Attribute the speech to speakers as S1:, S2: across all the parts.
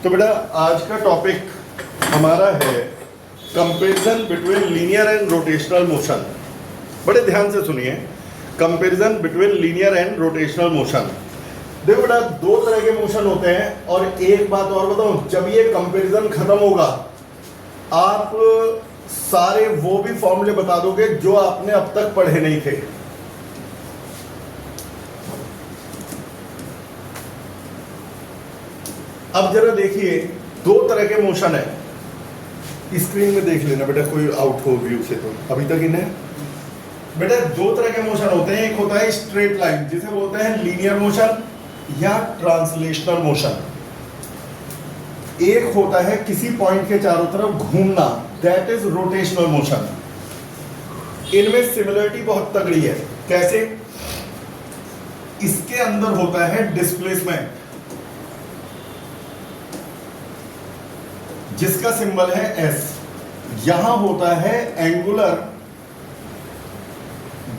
S1: तो बेटा आज का टॉपिक हमारा है comparison between linear and rotational motion. बड़े ध्यान से सुनिए, comparison between linear and rotational motion. देखो बेटा, दो तरह के मोशन होते हैं। और एक बात और बताऊं, जब ये कंपैरिजन खत्म होगा आप सारे वो भी फॉर्मूले बता दोगे जो आपने अब तक पढ़े नहीं थे। अब जरा देखिए, दो तरह के मोशन है। स्क्रीन में देख लेना बेटा, कोई आउट हो व्यू से तो अभी तक इन्हें बेटा दो तरह के मोशन होते हैं। एक होता है स्ट्रेट लाइन, जिसे बोलते हैं लीनियर मोशन या ट्रांसलेशनल मोशन। एक होता है किसी पॉइंट के चारों तरफ घूमना, दैट इज रोटेशनल मोशन। इनमें सिमिलरिटी बहुत तगड़ी है। कैसे? इसके अंदर होता है डिस्प्लेसमेंट, जिसका सिंबल है एस। यहां होता है एंगुलर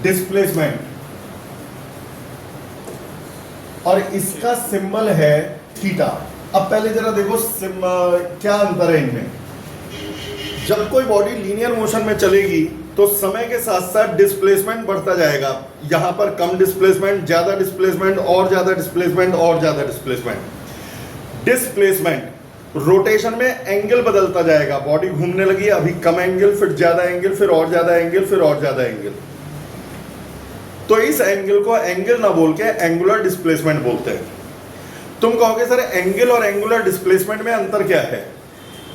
S1: डिस्प्लेसमेंट और इसका सिंबल है थीटा। अब पहले जरा देखो क्या अंतर है इनमें। जब कोई बॉडी लीनियर मोशन में चलेगी तो समय के साथ साथ डिस्प्लेसमेंट बढ़ता जाएगा। यहां पर कम डिस्प्लेसमेंट, ज्यादा डिस्प्लेसमेंट और ज्यादा डिस्प्लेसमेंट और ज्यादा डिस्प्लेसमेंट। डिस्प्लेसमेंट रोटेशन में एंगल बदलता जाएगा। बॉडी घूमने लगी, अभी कम एंगल, फिर ज्यादा एंगल, फिर और ज्यादा एंगल, फिर और ज्यादा एंगल। तो इस एंगल को एंगल ना बोल के एंगुलर डिस्प्लेसमेंट बोलते हैं। तुम कहोगे सर एंगल और एंगुलर डिस्प्लेसमेंट में अंतर क्या है?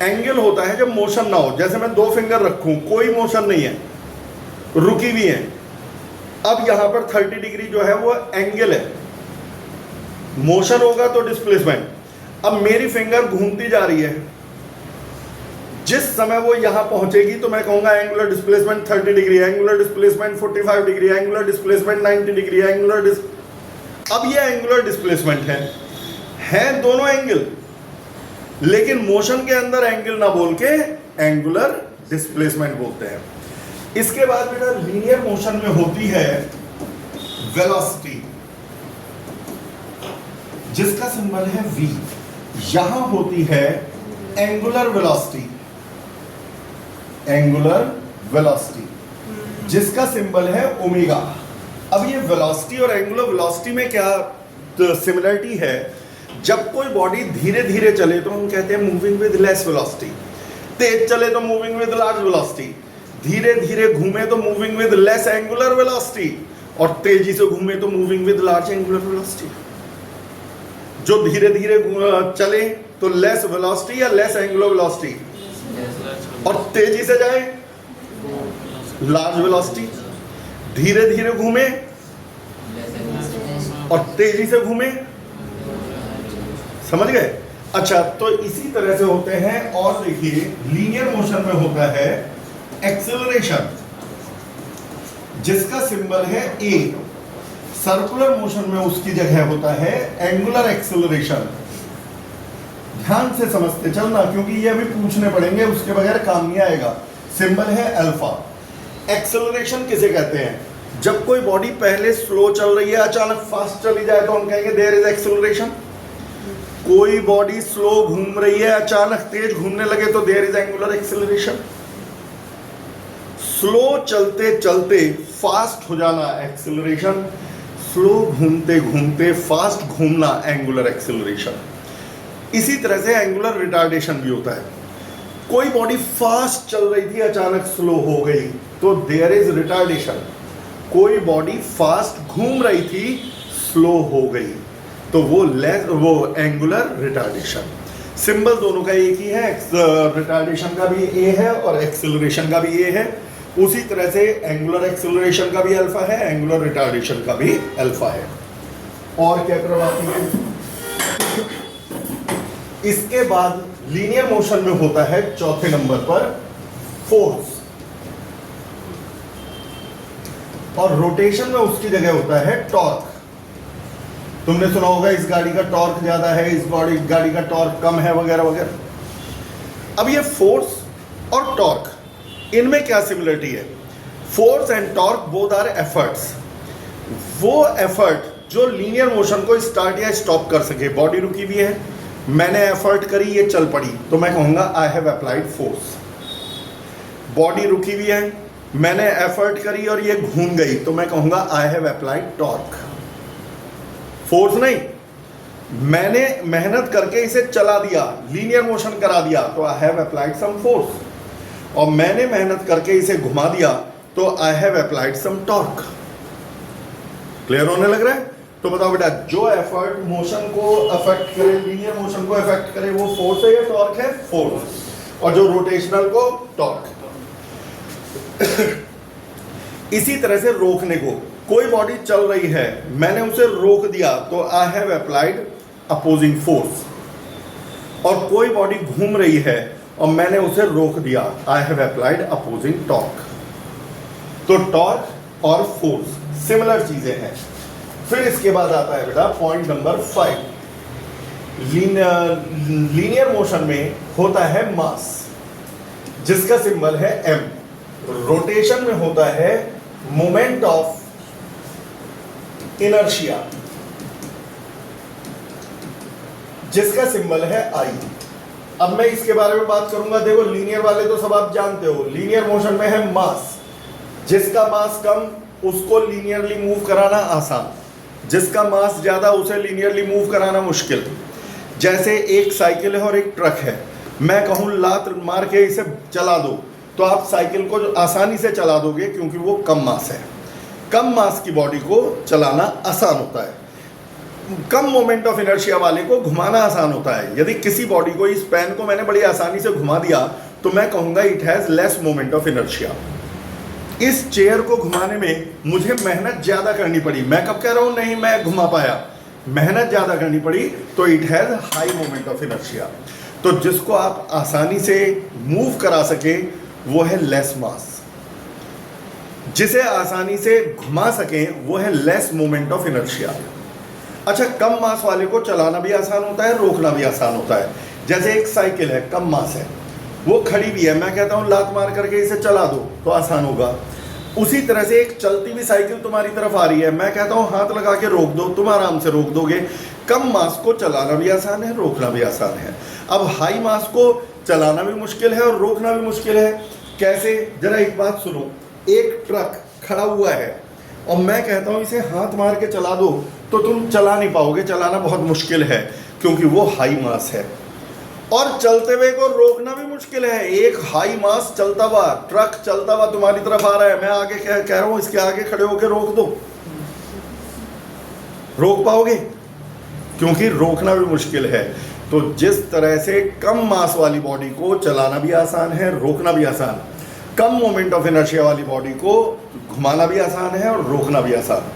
S1: एंगल होता है जब मोशन ना हो, जैसे मैं दो फिंगर रखूं, कोई मोशन नहीं है, रुकी हुई है। अब यहां पर 30 डिग्री जो है वो एंगल है, मोशन होगा तो डिस्प्लेसमेंट। अब मेरी फिंगर घूमती जा रही है, जिस समय वो यहां पहुंचेगी तो मैं कहूंगा angular displacement 30 degree, angular displacement 45 degree, angular displacement 90 degree, अब ये एंगुलर डिस्प्लेसमेंट है दोनों एंगल, लेकिन मोशन के अंदर एंगल ना बोल के एंगुलर डिस्प्लेसमेंट बोलते हैं। इसके बाद बेटा लीनियर मोशन में होती है वेलोसिटी, जिसका सिंबल है v। यहां होती है एंगुलर वेलोसिटी, एंगुलर वेलोसिटी, जिसका सिंबल है ओमेगा। अब ये वेलोसिटी और एंगुलर वेलोसिटी में क्या सिमिलरिटी है? जब कोई बॉडी धीरे धीरे चले तो हम कहते हैं मूविंग विद लेस वेलोसिटी, तेज चले तो मूविंग विद लार्ज वेलोसिटी, धीरे धीरे घूमे तो moving with less angular velocity, और तेजी से घूमे तो moving with large angular velocity. जो धीरे धीरे चले तो लेस वेलोसिटी या लेस एंगुलर वेलोसिटी, और तेजी से जाए लार्ज वेलोसिटी, धीरे धीरे घूमे और तेजी से घूमे। समझ गए? अच्छा, तो इसी तरह से होते हैं। और देखिए लीनियर मोशन में होता है एक्सेलरेशन, जिसका सिंबल है ए। सर्कुलर मोशन में उसकी जगह होता है एंगुलर एक्सेलरेशन। ध्यान से समझते चलना, क्योंकि ये अभी पूछने पड़ेंगे, उसके बगैर काम नहीं आएगा। सिंबल है अल्फा। एक्सेलरेशन किसे कहते हैं? जब कोई बॉडी पहले स्लो चल रही है, अचानक फास्ट चली जाए तो हम कहेंगे देयर इज एक्सेलरेशन। कोई बॉडी स्लो घूम रही है, अचानक तेज घूमने लगे तो there is angular acceleration. Slow चलते चलते फास्ट हो जाना एक्सेलरेशन, स्लो घूमते घूमते फास्ट घूमना एंगुलर एक्सेलरेशन। इसी तरह से एंगुलर रिटार्डेशन भी होता है। कोई बॉडी फास्ट चल रही थी, अचानक स्लो हो गई तो देयर इज रिटार्डेशन। कोई बॉडी फास्ट घूम रही थी, स्लो हो गई तो वो एंगुलर रिटार्डेशन। सिंबल दोनों का एक ही है, रिटार्डेशन का भी ए है और एक्सेलरेशन का भी ए है। उसी तरह से एंगुलर एक्सेलरेशन का भी अल्फा है, एंगुलर रिटार्डेशन का भी अल्फा है। और क्या करवाती है? इसके बाद लीनियर मोशन में होता है चौथे नंबर पर फोर्स, और रोटेशन में उसकी जगह होता है टॉर्क। तुमने सुना होगा इस गाड़ी का टॉर्क ज्यादा है, इस गाड़ी का टॉर्क कम है, वगैरह वगैरह। अब ये फोर्स और टॉर्क, इनमें क्या सिमिलरिटी है? Force and torque both are efforts. वो एफर्ट जो लीनियर मोशन को स्टार्ट या स्टॉप कर सके, बॉडी रुकी हुई है, मैंने एफर्ट करी, ये चल पड़ी, तो मैं कहूंगा आई हैव अप्लाइड फोर्स। बॉडी रुकी हुई है, मैंने एफर्ट करी और ये घूम गई, तो मैं कहूंगा आई हैव अप्लाइड टॉर्क। फोर्स नहीं, मैंने मेहनत करके इसे चला दिया, लीनियर मोशन करा दिया, तो I have applied some force. और मैंने मेहनत करके इसे घुमा दिया, तो I have applied some torque. Clear होने लग रहा है? तो बताओ बेटा, जो एफर्ट मोशन को अफेक्ट करे, लीनियर मोशन को अफेक्ट करे, वो फोर्स है या टॉर्क है? फोर्स। और जो रोटेशनल को, टॉर्क। इसी तरह से रोकने को, कोई बॉडी चल रही है, मैंने उसे रोक दिया, तो I have applied opposing force. और कोई बॉडी घूम रही है और मैंने उसे रोक दिया, आई हैव अप्लाइड अपोजिंग टॉर्क। तो टॉर्क और फोर्स सिमिलर चीजें हैं। फिर इसके बाद आता है बेटा पॉइंट नंबर 5। लीनियर मोशन में होता है मास, जिसका सिंबल है m। रोटेशन में होता है मोमेंट ऑफ इनर्शिया, जिसका सिंबल है I। अब मैं इसके बारे में बात करूंगा। देखो, लीनियर वाले तो सब आप जानते हो, लीनियर मोशन में है मास। जिसका मास कम उसको लीनियरली मूव कराना आसान, जिसका मास ज्यादा उसे लीनियरली मूव कराना मुश्किल। जैसे एक साइकिल है और एक ट्रक है, मैं कहूं लात मार के इसे चला दो, तो आप साइकिल को आसानी से चला दोगे क्योंकि वो कम मास है। कम मास की बॉडी को चलाना आसान होता है, कम मोमेंट ऑफ इनर्शिया वाले को घुमाना आसान होता है। यदि किसी बॉडी को, इस पेन को मैंने बड़ी आसानी से घुमा दिया, तो मैं कहूंगा it has less moment of inertia. इस चेयर को घुमाने में मुझे मेहनत ज्यादा करनी पड़ी, मैं कब कह रहा हूं नहीं मैं घुमा पाया, मेहनत ज्यादा करनी पड़ी, तो it has high moment of inertia. तो जिसको आप आसानी से मूव करा सके वो है लेस मास, जिसे आसानी से घुमा सके वो है लेस मोमेंट ऑफ इनर्शिया। अच्छा, कम मास वाले को चलाना भी आसान होता है, रोकना भी आसान होता है। जैसे एक साइकिल है, कम मास है, वो खड़ी भी है, मैं कहता हूं लात मार करके इसे चला दो तो आसान होगा। उसी तरह से एक चलती हुई साइकिल तुम्हारी तरफ आ रही है, मैं कहता हूं हाथ लगा के रोक दो, तुम आराम से रोक दोगे। कम मास को चलाना भी आसान है, रोकना भी आसान है। अब हाई मास को चलाना भी मुश्किल है और रोकना भी मुश्किल है। कैसे? जरा एक बात सुनो, एक ट्रक खड़ा हुआ है और मैं कहता हूं इसे हाथ मार के चला दो, तो तुम चला नहीं पाओगे, चलाना बहुत मुश्किल है क्योंकि वो हाई मास है। और चलते हुए को रोकना भी मुश्किल है। एक हाई मास चलता हुआ ट्रक चलता हुआ तुम्हारी तरफ आ रहा है, मैं आगे कह रहा हूं इसके आगे खड़े होकर रोक दो, रोक पाओगे? क्योंकि रोकना भी मुश्किल है। तो जिस तरह से कम मास वाली बॉडी को चलाना भी आसान है, रोकना भी आसान, कम मोमेंट ऑफ इनर्शिया वाली बॉडी को घुमाना भी आसान है और रोकना भी आसान।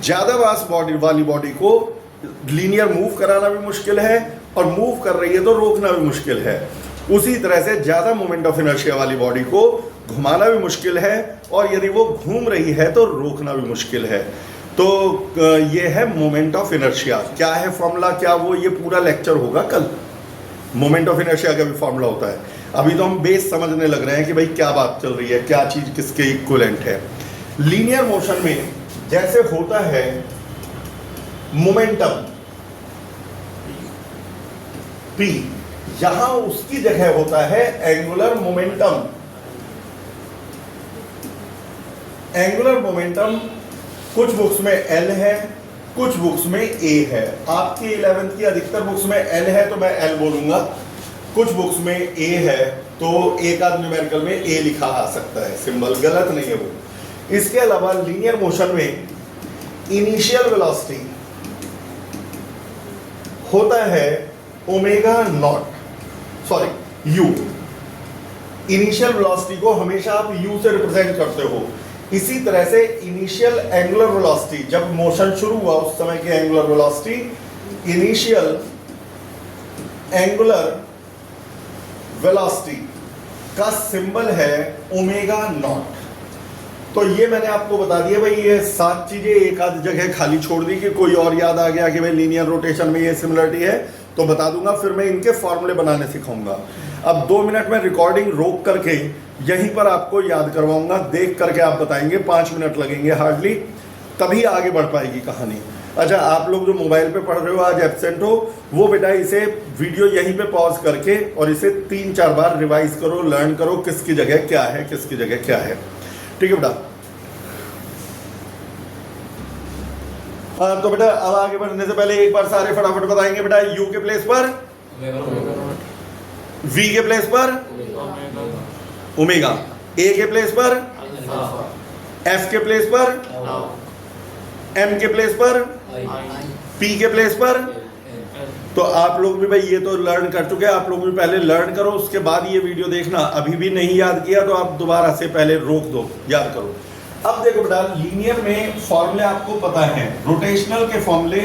S1: ज्यादा मास बॉडी वाली बॉडी को लीनियर मूव कराना भी मुश्किल है और मूव कर रही है तो रोकना भी मुश्किल है। उसी तरह से ज्यादा मोमेंट ऑफ इनर्शिया वाली बॉडी को घुमाना भी मुश्किल है और यदि वो घूम रही है तो रोकना भी मुश्किल है। तो ये है मोमेंट ऑफ इनर्शिया। क्या है फॉर्मूला, क्या वो, ये पूरा लेक्चर होगा कल। मोमेंट ऑफ इनर्शिया का भी फॉर्मूला होता है। अभी तो हम बेस समझने लग रहे हैं कि भाई क्या बात चल रही है, क्या चीज किसके इक्विवेलेंट है। लीनियर मोशन में जैसे होता है मोमेंटम P, यहां उसकी जगह होता है एंगुलर मोमेंटम। एंगुलर मोमेंटम कुछ बुक्स में L है, कुछ बुक्स में A है। आपकी 11th की अधिकतर बुक्स में L है तो मैं L बोलूंगा, कुछ बुक्स में A है तो एक आध न्यूमेरिकल में A लिखा आ सकता है, सिंबल गलत नहीं है वो। इसके अलावा लीनियर मोशन में इनिशियल वेलोसिटी होता है omega naught, sorry U। Initial velocity को हमेशा आप U से रिप्रेजेंट करते हो। इसी तरह से इनिशियल एंगुलर वेलोसिटी, जब मोशन शुरू हुआ उस समय की angular velocity, initial angular velocity का सिंबल है ओमेगा नॉट। तो ये मैंने आपको बता दिया भाई, ये 7 चीजें एक आध जगह खाली छोड़ दी कि कोई और याद आ गया कि भाई लीनियर रोटेशन में ये सिमिलरिटी है तो बता दूंगा, फिर मैं इनके फॉर्मूले बनाने सिखाऊंगा। अब 2 मिनट में रिकॉर्डिंग रोक करके यहीं पर आपको याद करवाऊंगा, देख करके आप बताएंगे, 5 मिनट लगेंगे हार्डली, तभी आगे बढ़ पाएगी कहानी। अच्छा, आप लोग जो मोबाइल पे पढ़ रहे हो, आज एब्सेंट हो, वो बेटा इसे वीडियो यहीं पे पॉज करके और इसे 3-4 बार रिवाइज करो, लर्न करो किसकी जगह क्या है, किसकी जगह क्या है। ठीक है बेटा। तो बेटा अब आगे बढ़ने से पहले एक बार सारे फटाफट बताएंगे बेटा। यू के प्लेस पर वी के प्लेस पर ओमेगा, ए के प्लेस पर एफ के प्लेस पर एम के प्लेस पर पी के प्लेस पर। तो आप लोग भी भाई ये तो लर्न कर चुके हैं, आप लोग भी पहले लर्न करो, उसके बाद ये वीडियो देखना। अभी भी नहीं याद किया तो आप दोबारा से पहले रोक दो, याद करो। अब देखो बेटा, लीनियर में फॉर्मूले आपको पता है, रोटेशनल के फॉर्मूले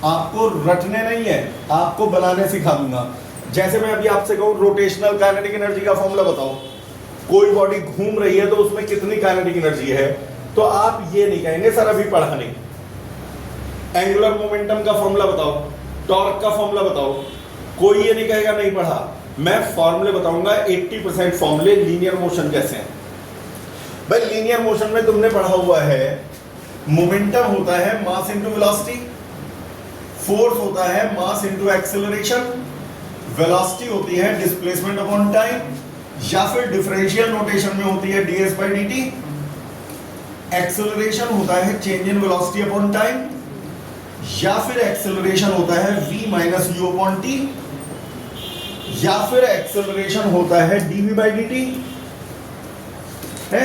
S1: आपको रटने नहीं है, आपको बनाने सिखा दूंगा। जैसे मैं अभी आपसे कहूँ रोटेशनल काइनेटिक एनर्जी का फॉर्मूला बताओ, कोई बॉडी घूम रही है तो उसमें कितनी काइनेटिक एनर्जी है, तो आप ये नहीं कहेंगे सर अभी पढ़ा नहीं। एंगुलर मोमेंटम का फॉर्मूला बताओ, टॉर्क का फॉर्मूला बताओ, कोई ये नहीं कहेगा नहीं पढ़ा। मैं फॉर्मूले बताऊंगा, 80% फॉर्मूले लीनियर मोशन कैसे हैं। भाई लीनियर मोशन में तुमने पढ़ा हुआ है, मोमेंटम होता है मास इनटू वेलोसिटी, फोर्स होता है मास इनटू एक्सेलरेशन, वेलोसिटी होती है डिस्प्लेसमेंट अपॉन टाइम, या फिर डिफरेंशियल नोटेशन में होती है ds by dt, एक्सेलरेशन होता है change in velocity upon time, या फिर एक्सेलरेशन होता है v minus u upon t, या फिर एक्सेलरेशन होता है dv by dt। है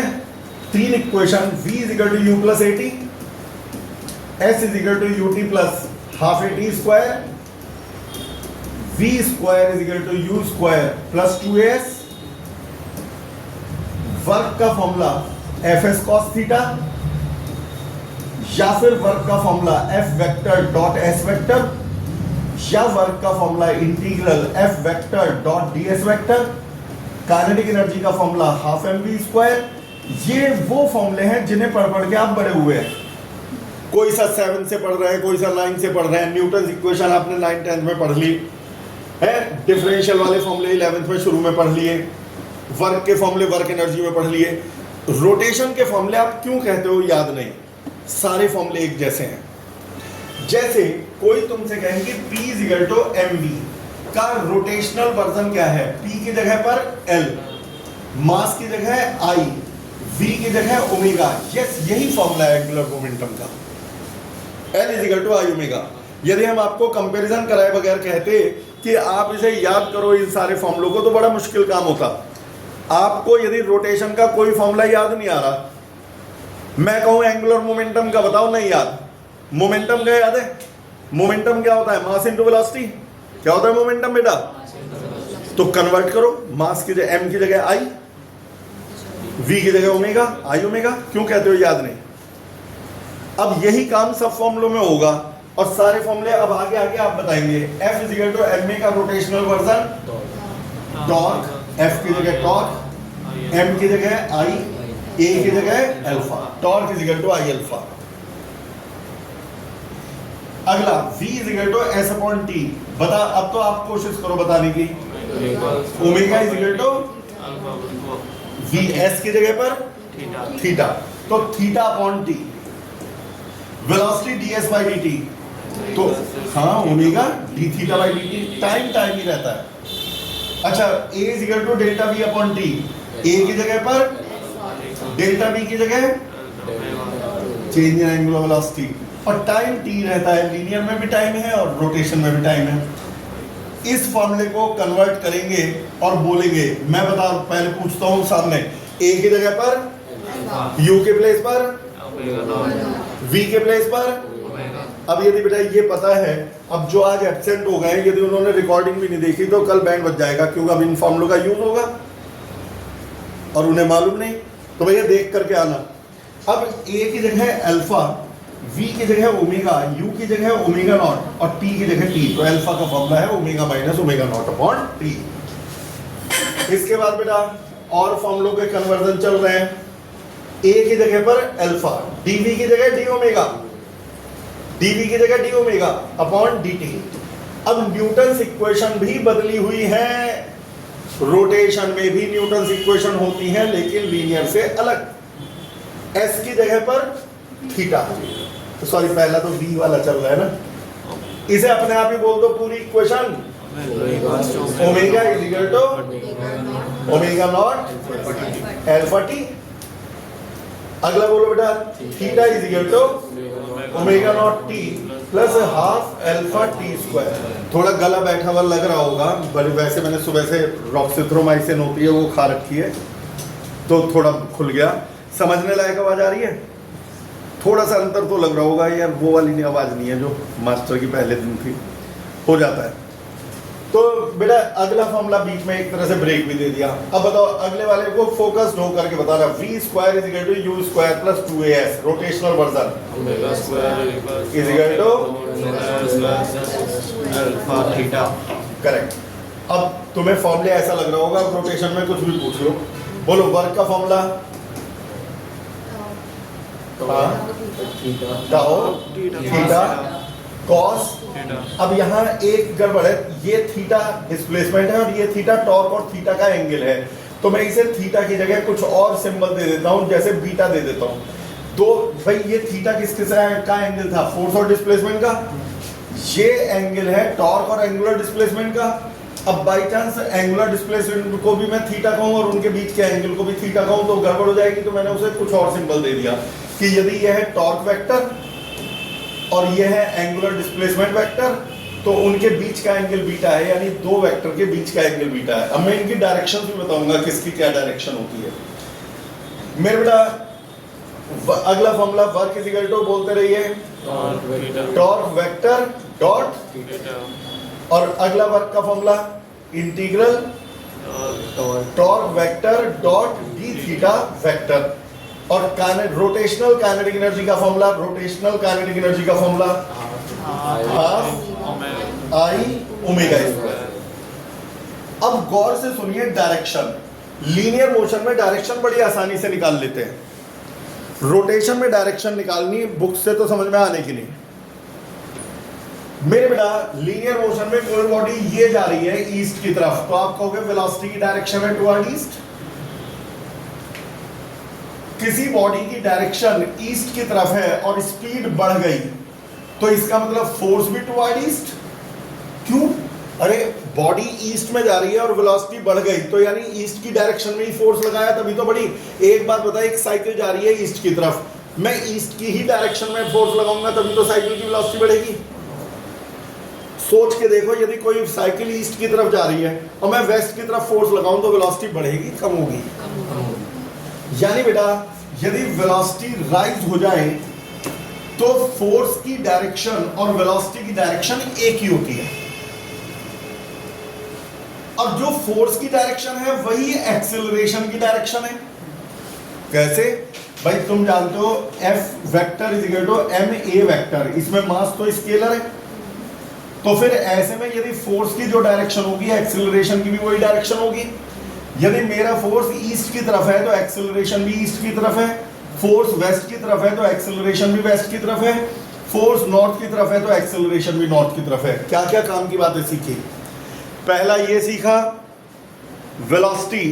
S1: 3 equation, v is equal to u plus at, s is equal to ut plus half at square, v square is equal to u square plus 2as। Work का formula fs cos theta, या फिर work का formula f vector dot s vector, या work का formula integral f vector dot ds vector. Kinetic energy का formula half mv square. ये वो फॉर्मूले हैं जिन्हें पढ़ पढ़ के आप बड़े हुए हैं। कोई सा 7 से पढ़ रहे हैं, कोई सा 9 से पढ़ रहे हैं। न्यूटन इक्वेशन आपने 9th-10th में पढ़ ली है, डिफरेंशियल वाले फॉर्मूले 11th में शुरू में पढ़ लिए, वर्क के फॉर्मूले वर्क एनर्जी में पढ़ लिए। रोटेशन के फॉर्मूले आप क्यों कहते हो याद नहीं, सारे फॉर्मूले एक जैसे हैं। जैसे कोई तुमसे कहेंगे P is equal to mv का रोटेशनल वर्जन क्या है, P की जगह पर L, मास की जगह I, V की जगह ओमेगा। यस, यही फॉर्मूला है एंगुलर मोमेंटम का, L is equal to I omega. यदि हम आपको कंपैरिजन कराए बगैर कहते कि आप इसे याद करो इन सारे फॉर्मूलों को, तो बड़ा मुश्किल काम होता। आपको यदि रोटेशन का कोई फॉर्मूला याद नहीं आ रहा, मैं कहूं एंगुलर मोमेंटम का बताओ, नहीं याद। मोमेंटम का याद है? मोमेंटम क्या होता है? Mass into velocity. क्या होता है मोमेंटम बेटा? तो कन्वर्ट करो, मास की जगह m की जगह i, v की जगह ओमेगा, i ओमेगा। क्यों कहते हो याद नहीं? अब यही काम सब फॉर्मूलों में होगा और सारे फॉर्मूले अब आगे आगे आप बताएंगे। f is equal to ma का रोटेशनल वर्जन टॉर्क, f की जगह टॉर्क, m की जगह i, a की जगह alpha. Torque is equal to i alpha. अगला v is equal to s upon t। बता, अब तो आप कोशिश करो बताने की। Omega is equal to v, s की जगह पर थीटा, तो theta upon t। Velocity ds by dt, तो हाँ omega d theta by dt। Time time ही रहता है। अच्छा, a is equal to delta v upon t। a की जगह पर डेल्टा v की जगह चेंज इन एंगुलर वेलोसिटी, और टाइम t रहता है। लीनियर में भी टाइम है और रोटेशन में भी टाइम है। इस फॉर्मूले को कन्वर्ट करेंगे और बोलेंगे, मैं बता पहले पूछता हूं सामने, a की जगह पर u के प्लेस पर v के प्लेस पर। अब यदि बेटा ये पता है, अब जो आज एब्सेंट हो गए, यदि उन्होंने रिकॉर्डिंग भी नहीं देखी तो कल बैंड बज जाएगा, क्योंकि अब इन फॉर्मूलों का यूज होगा और उन्हें मालूम नहीं, तो भैया देख करके आना। अब a की जगह अल्फा, v की जगह ओमेगा, u की जगह ओमेगा नॉट और t की जगह t। तो अल्फा का फॉर्मूला है omega minus omega naught upon t। इसके बाद बेटा और फॉर्मूलों के कन्वर्जन चल रहे हैं। a की जगह पर अल्फा, dv की जगह d ओमेगा, dv की जगह d ओमेगा अपॉन dt। अब न्यूटन इक्वेशन भी बदली हुई है, रोटेशन में भी न्यूटन इक्वेशन होती है लेकिन लीनियर से अलग। s की जगह पर थीटा, सॉरी पहला तो v वाला चल रहा है ना, इसे अपने आप ही बोल दो पूरी equation, omega is equal to omega naught alpha T. अगला बोलो बेटा, theta is equal to omega naught T plus half alpha T square. थोड़ा गला बैठा हुआ लग रहा होगा, वैसे मैंने सुबह से रॉक्सिथ्रोमाइसिन होती है वो खा रखी है तो थोड़ा खुल गया। समझने लायक आवाज आ रही है? थोड़ा सा अंतर तो लग रहा होगा यार, वो वाली आवाज नहीं है जो मास्टर की पहले दिन थी, हो जाता है। तो बेटा अगला फॉर्मूला बीच में एक तरह से ब्रेक भी दे दिया। अब बताओ अगले वाले को फोकस्ड होकर के बताना, v square is equal to u square plus 2as rotational version
S2: omega square
S1: is equal to
S2: alpha theta.
S1: Correct. अब तुम्हें फॉर्मूला ऐसा लग रहा होगा, रोटेशन में कुछ भी पूछ लो, बोलो वर्क का फॉर्मूला टाउ थीटा कॉस। अब यहाँ एक गड़बड़ है, ये थीटा डिस्प्लेसमेंट है और ये थीटा टॉर्क और थीटा का एंगल है, तो मैं इसे थीटा की जगह कुछ और सिंबल दे देता हूँ, जैसे बीटा दे देता हूँ। तो भाई ये थीटा किसके का एंगल था? फोर्स और डिस्प्लेसमेंट का। ये एंगल है टॉर्क और एंगुलर डिस्प्लेसमेंट का। अब बाई चांस एंगुलर डिस्प्लेसमेंट को भी मैं थीटा कहूँ और उनके बीच के एंगल को भी थीटा कहूँ तो गड़बड़ हो जाएगी, तो मैंने उसे कुछ और सिंबल दे दिया कि यदि यह है टॉर्क वेक्टर और यह है एंगुलर डिस्प्लेसमेंट वेक्टर, तो उनके बीच का एंगल बीटा है, यानी दो वेक्टर के बीच का एंगल बीटा है। अब मैं इनकी डायरेक्शन भी बताऊंगा किसकी क्या डायरेक्शन होती है मेरे बेटा। अगला formula work is equal to बोलते रहिए टॉर्क वेक्टर डॉट, और अगला वर्क का formula integral torque vector dot D theta vector. और रोटेशनल काइनेटिक एनर्जी का फॉर्मूला, रोटेशनल काइनेटिक एनर्जी का formula half I omega square. अब गौर से सुनिए डायरेक्शन। लीनियर मोशन में डायरेक्शन बड़ी आसानी से निकाल लेते हैं, रोटेशन में डायरेक्शन निकालनी बुक से तो समझ में आने की नहीं। मेरे बेटा लीनियर मोशन में कोई बॉडी ये जा रही है ईस्ट की तरफ, तो आप कहोगे वेलोसिटी की डायरेक्शन है टुवर्ड ईस्ट। किसी बॉडी की डायरेक्शन ईस्ट की तरफ है और स्पीड बढ़ गई, तो इसका मतलब फोर्स भी टुवर्ड ईस्ट। क्यों? अरे बॉडी ईस्ट में जा रही है और वेलोसिटी बढ़ गई, तो यानी ईस्ट की डायरेक्शन में ही फोर्स लगाया तभी तो बढ़ी। एक बात बताइए, एक साइकिल जा रही है ईस्ट की तरफ, मैं ईस्ट की ही डायरेक्शन में फोर्स लगाऊंगा तभी तो साइकिल की वेलोसिटी बढ़ेगी। सोच के देखो, यदि कोई साइकिल ईस्ट की तरफ जा रही है और मैं वेस्ट की तरफ फोर्स लगाऊं तो वेलोसिटी बढ़ेगी कम होगी? यानी बेटा यदि वेलोसिटी राइज हो जाए तो फोर्स की डायरेक्शन और वेलोसिटी की डायरेक्शन एक ही होती है, और जो फोर्स की डायरेक्शन है वही एक्सेलरेशन की डायरेक्शन है। कैसे भाई? तुम जानते हो F vector is equal to ma vector, इसमें मास तो स्केलर है, तो फिर ऐसे में यदि फोर्स की जो डायरेक्शन होगी एक्सेलरेशन की भी वही डायरेक्शन होगी। यदि मेरा फोर्स ईस्ट की तरफ है तो एक्सेलरेशन भी ईस्ट की तरफ है, फोर्स वेस्ट की तरफ है तो एक्सेलरेशन भी वेस्ट की तरफ है, फोर्स नॉर्थ की तरफ है तो एक्सेलरेशन भी नॉर्थ की तरफ है। क्या क्या काम की बातें सीखी? पहला ये सीखा वेलोसिटी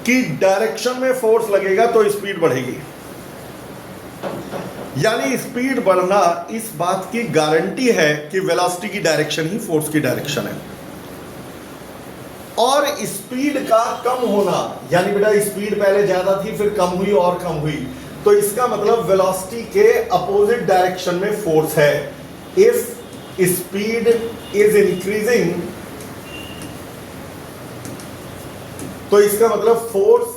S1: की डायरेक्शन में फोर्स लगेगा तो स्पीड बढ़ेगी, यानी स्पीड बढ़ना इस बात की गारंटी है कि वेलोसिटी की डायरेक्शन ही फोर्स की डायरेक्शन है। और स्पीड का कम होना, यानी बेटा स्पीड पहले ज्यादा थी फिर कम हुई और कम हुई, तो इसका मतलब वेलोसिटी के अपोजिट डायरेक्शन में फोर्स है। इफ स्पीड इज इंक्रीजिंग तो इसका मतलब force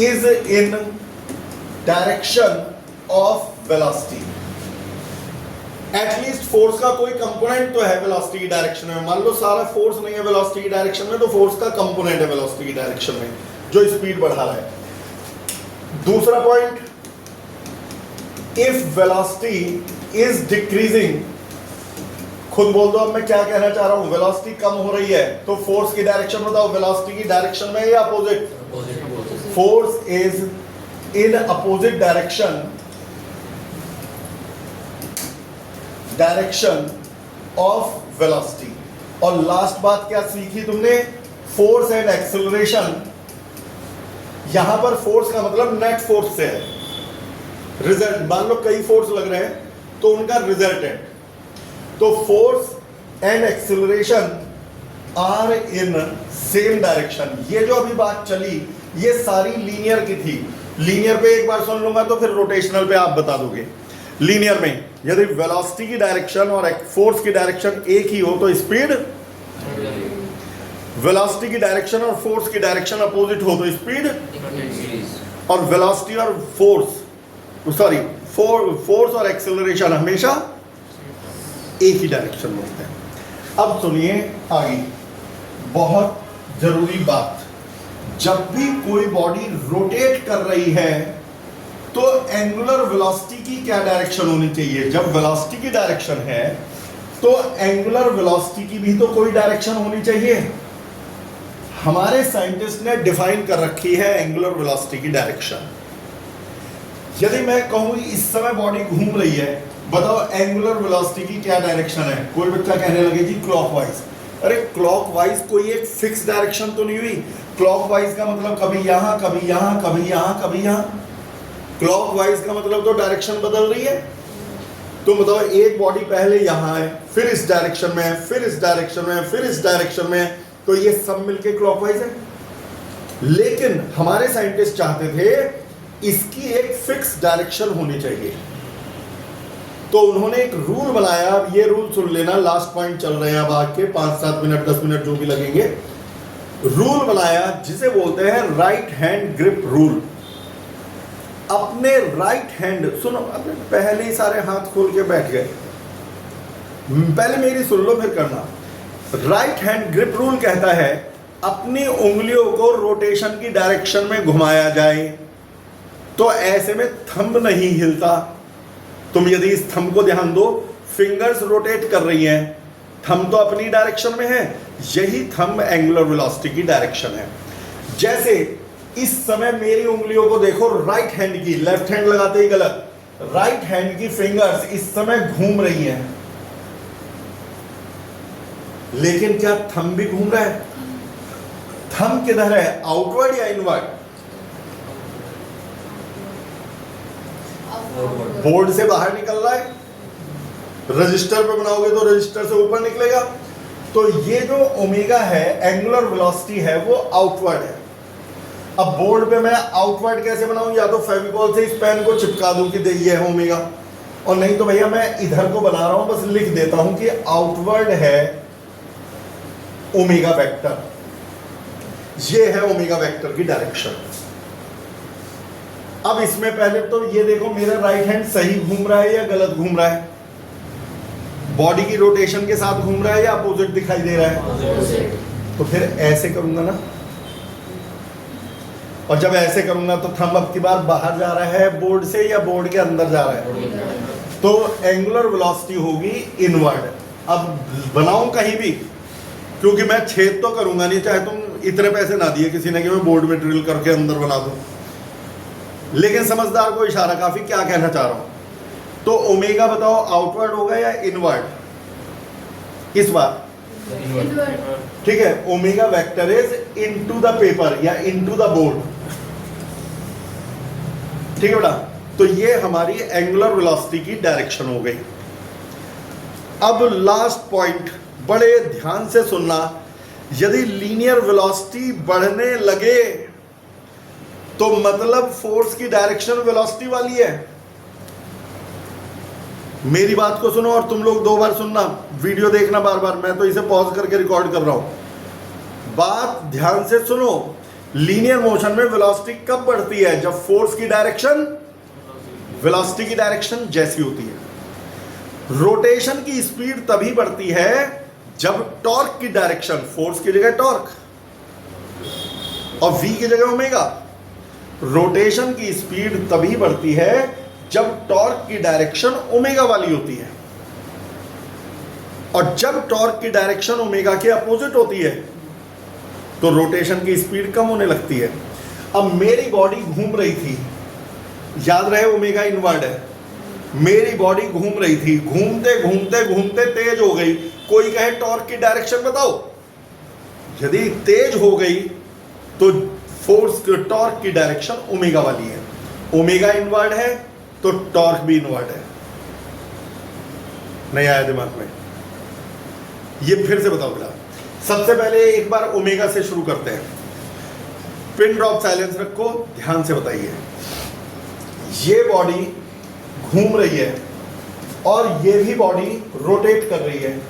S1: is in direction of velocity. At least force का कोई कंपोनेंट तो है वेलोसिटी की डायरेक्शन में। मान लो सारा फोर्स नहीं है वेलोसिटी की डायरेक्शन में, तो फोर्स का कंपोनेंट है वेलोसिटी की डायरेक्शन में जो स्पीड बढ़ा रहा है। दूसरा point, if velocity is decreasing, खुद बोल दो अब मैं क्या कहना चाह रहा हूं। वेलोसिटी कम हो रही है तो फोर्स की डायरेक्शन बताओ, वेलोसिटी की डायरेक्शन में या opposite? Force is in opposite direction of velocity. और लास्ट बात क्या सीखी तुमने? Force and acceleration. यहां पर फोर्स का मतलब नेट फोर्स से है, रिजल्ट, मान लो कई फोर्स लग रहे हैं तो उनका रिजल्टेंट, तो force and acceleration are in same direction. ये जो अभी बात चली ये सारी लीनियर की थी। लीनियर पे एक बार सुन लूंगा तो फिर रोटेशनल पे आप बता दोगे। लीनियर में यदि वेलोसिटी की डायरेक्शन और फोर्स की डायरेक्शन एक ही हो तो स्पीड, वेलोसिटी की डायरेक्शन और फोर्स की डायरेक्शन अपोजिट हो तो स्पीड, और वेलोसिटी और फोर्स और एक्सेलरेशन हमेशा एक ही डायरेक्शन में होते हैं। अब सुनिए आगे, बहुत जरूरी बात, जब भी कोई बॉडी रोटेट कर रही है तो एंगुलर वेलोसिटी की क्या डायरेक्शन होनी चाहिए? जब वेलोसिटी की डायरेक्शन है तो एंगुलर वेलोसिटी की भी तो कोई डायरेक्शन होनी चाहिए। हमारे साइंटिस्ट ने डिफाइन कर रखी है एंगुलर वेलोसिटी की डायरेक्शन। यदि मैं कहूं इस समय बॉडी घूम रही है, बताओ एंगुलर वेलोसिटी की क्या डायरेक्शन है? कोई बच्चा कहने लगे जी क्लॉकवाइज। अरे क्लॉकवाइज कोई एक फिक्स डायरेक्शन तो नहीं हुई। क्लॉकवाइज का मतलब कभी यहां कभी यहां कभी यहां कभी यहां। क्लॉकवाइज का मतलब तो डायरेक्शन बदल रही है। तो बताओ एक बॉडी पहले यहां है, फिर इस डायरेक्शन में है, फिर इस डायरेक्शन में है, फिर इस डायरेक्शन में है, तो ये सब मिलके क्लॉकवाइज है। लेकिन हमारे साइंटिस्ट चाहते थे इसकी एक फिक्स डायरेक्शन होनी चाहिए, तो उन्होंने एक रूल बनाया। अब ये रूल सुन लेना, लास्ट पॉइंट चल रहे हैं अब आके 5-7 मिनट 10 मिनट जो भी लगेंगे। रूल बनाया जिसे बोलते हैं राइट हैंड ग्रिप रूल। अपने राइट हैंड, सुनो, अपने पहले ही सारे हाथ खोल के बैठ गए, पहले मेरी सुन लो फिर करना। राइट हैंड ग्रिप रूल कहता है अपनी उंगलियों को रोटेशन की डायरेक्शन में घुमाया जाए, तो ऐसे में थंब नहीं हिलता। तुम यदि इस थंब को ध्यान दो, फिंगर्स रोटेट कर रही हैं, थंब तो अपनी डायरेक्शन में है, यही थंब एंगुलर वेलोसिटी की डायरेक्शन है। जैसे इस समय मेरी उंगलियों को देखो, राइट हैंड की, लेफ्ट हैंड लगाते ही गलत, राइट हैंड की फिंगर्स इस समय घूम रही हैं, लेकिन क्या थंब भी घूम रहा है? थंब किधर है, आउटवर्ड या इनवर्ड? बोर्ड से बाहर निकल रहा है। रजिस्टर पे बनाओगे तो रजिस्टर से ऊपर निकलेगा। तो ये जो ओमेगा है, एंगुलर वेलोसिटी है, वो आउटवर्ड है। अब बोर्ड पे मैं आउटवर्ड कैसे बनाऊं? या तो फेविकॉल से इस पेन को चिपका दूं कि ये है ओमेगा, और नहीं तो भैया मैं इधर को बना रहा हूं, बस लिख देता हूं कि आउटवर्ड है ओमेगा वेक्टर। ये है ओमेगा वेक्टर की डायरेक्शन। अब इसमें पहले तो ये देखो मेरा राइट हैंड सही घूम रहा है या गलत घूम रहा है? बॉडी की रोटेशन के साथ घूम रहा है या अपोजिट दिखाई दे रहा है? तो फिर ऐसे करूंगा ना, और जब ऐसे करूंगा तो थंब अब की बार बाहर जा रहा है बोर्ड से या बोर्ड के अंदर जा रहा है? तो एंगुलर वेलोसिटी होगी इनवर्ड। अब बनाऊं कहीं भी, क्योंकि मैं छेद तो करूंगा नहीं, चाहे तुम इतने पैसे ना दिए किसी ने कि मैं बोर्ड में ड्रिल करके अंदर बना दूं। लेकिन समझदार को इशारा काफी, क्या कहना चाह रहा हूं। तो ओमेगा बताओ आउटवर्ड होगा या इनवर्ड इस बार? ठीक है, omega vector is into the paper या इनटू द बोर्ड। ठीक है बेटा, तो ये हमारी एंगुलर वेलोसिटी की डायरेक्शन हो गई। अब लास्ट पॉइंट बड़े ध्यान से सुनना, यदि लीनियर वेलोसिटी बढ़ने लगे तो मतलब फोर्स की डायरेक्शन वेलोसिटी वाली है। मेरी बात को सुनो, और तुम लोग 2 बार सुनना, वीडियो देखना बार बार, मैं तो इसे पॉज करके रिकॉर्ड कर रहा हूं। बात ध्यान से सुनो, लीनियर मोशन में वेलोसिटी कब बढ़ती है? जब फोर्स की डायरेक्शन वेलोसिटी की डायरेक्शन जैसी होती है। रोटेशन की स्पीड तभी बढ़ती है जब टॉर्क की डायरेक्शन, फोर्स की जगह टॉर्क और v की जगह ओमेगा, रोटेशन की स्पीड तभी बढ़ती है जब टॉर्क की डायरेक्शन ओमेगा वाली होती है, और जब टॉर्क की डायरेक्शन ओमेगा के अपोजिट होती है तो रोटेशन की स्पीड कम होने लगती है। अब मेरी बॉडी घूम रही थी, याद रहे ओमेगा इनवर्ड है, मेरी बॉडी घूम रही थी, घूमते घूमते घूमते तेज हो गई। कोई कहे टॉर्क की डायरेक्शन बताओ, यदि तेज हो गई तो फोर्स टॉर्क की डायरेक्शन ओमेगा वाली है। ओमेगा इनवर्ड है, तो टॉर्क भी इनवर्ट है। नहीं आया दिमाग में? ये फिर से बताओ बेटा। सबसे पहले एक बार ओमेगा से शुरू करते हैं। पिन ड्रॉप साइलेंस रखो, ध्यान से बताइए। ये बॉडी घूम रही है और ये भी बॉडी रोटेट कर रही है।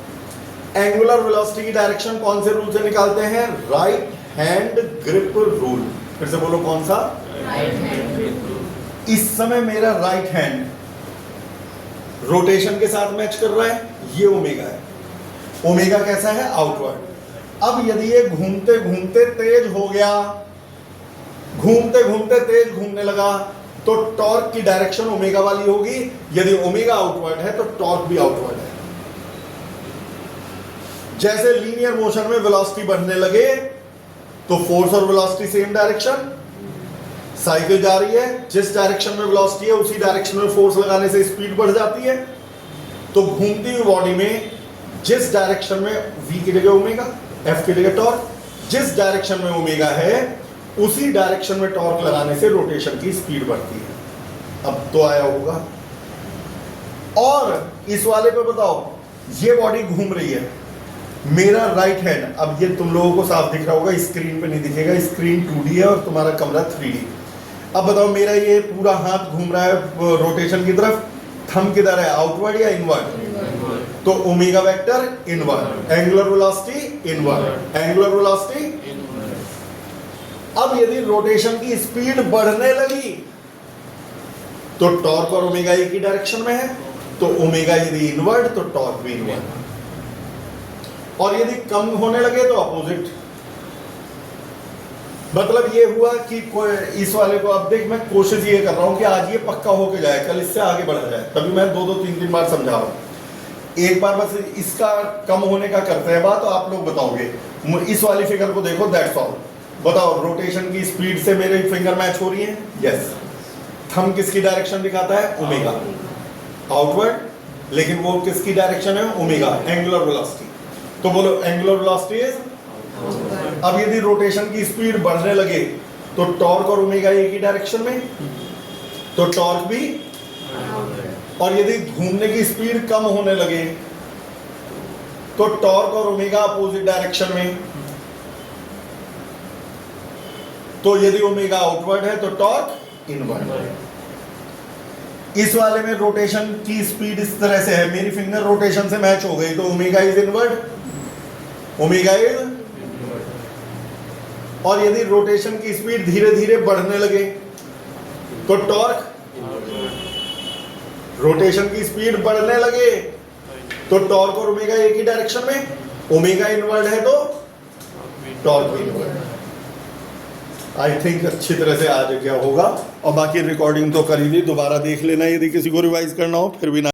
S1: एंगुलर वेलोसिटी की डायरेक्शन कौन से रूल से निकालते हैं? Right hand grip rule. फिर से बोलो, कौन सा? इस समय मेरा राइट हैंड रोटेशन के साथ मैच कर रहा है, ये ओमेगा है। ओमेगा कैसा है? आउटवर्ड। अब यदि ये घूमते घूमते तेज हो गया, घूमते घूमते तेज घूमने लगा, तो टॉर्क की डायरेक्शन ओमेगा वाली होगी। यदि ओमेगा आउटवर्ड है तो टॉर्क भी आउटवर्ड है। जैसे लीनियर मोशन में वेलोसिटी बढ़ने लगे तो फोर्स और वेलोसिटी सेम डायरेक्शन। साइकिल जा रही है, जिस डायरेक्शन में वेलोसिटी है उसी डायरेक्शन में फोर्स लगाने से स्पीड बढ़ जाती है। तो घूमती हुई बॉडी में जिस डायरेक्शन में v की जगह ओमेगा, f की जगह टॉर्क, जिस डायरेक्शन में ओमेगा है उसी डायरेक्शन में टॉर्क लगाने से रोटेशन की स्पीड बढ़ती है। अब तो आया होगा। और इस वाले पे बताओ, ये बॉडी घूम रही है, मेरा राइट हैंड, अब ये तुम लोगों को साफ दिख रहा होगा, स्क्रीन पे नहीं दिखेगा, स्क्रीन 2D है और तुम्हारा कमरा 3D। अब बताओ, मेरा ये पूरा हाथ घूम रहा है रोटेशन की तरफ, थंब किधर है? आउटवर्ड या इनवर्ड? तो omega vector inward, angular velocity inward, angular velocity. अब यदि रोटेशन की स्पीड बढ़ने लगी तो टॉर्क और ओमेगा एक ही डायरेक्शन में है, तो ओमेगा यदि इनवर्ड तो टॉर्क भी इनवर्ड। और यदि कम होने लगे तो अपोजिट। मतलब ये हुआ कि इस वाले को, अब देख मैं कोशिश ये कर रहा हूं कि आज ये पक्का होके जाए, कल इससे आगे बढ़ा जाए, तभी मैं 2-2, 3-3 बार समझा रहा हूं। एक बार बस इसका कम होने का करते हैं बात, तो आप लोग बताओगे। इस वाली फिगर को देखो, दैट्स ऑल। बताओ, रोटेशन की स्पीड से मेरे फिंगर मैच हो रही है? यस। थंब किसकी डायरेक्शन दिखाता है? Omega, outward. लेकिन वो किसकी डायरेक्शन है? Omega, angular velocity. तो बोलो, एंगुलर वेलोसिटी इज। अब यदि रोटेशन की स्पीड बढ़ने लगे तो टॉर्क और ओमेगा एक ही डायरेक्शन में, तो टॉर्क भी। और यदि घूमने की स्पीड कम होने लगे तो टॉर्क और ओमेगा अपोजिट डायरेक्शन में। तो यदि ओमेगा आउटवर्ड है तो टॉर्क इनवर्ड। इस वाले में रोटेशन की स्पीड इस तरह से है, मेरी फिंगर रोटेशन से मैच हो गई तो omega is inward, omega is. और यदि रोटेशन की स्पीड धीरे धीरे बढ़ने लगे तो टॉर्क, रोटेशन की स्पीड बढ़ने लगे तो टॉर्क और ओमेगा एक ही डायरेक्शन में, ओमेगा इनवर्ड है तो टॉर्क भी इनवर्ड। आई थिंक अच्छी तरह से आज क्या होगा। और बाकी रिकॉर्डिंग तो कर ही दी, दोबारा देख लेना यदि किसी को रिवाइज करना हो, फिर भी ना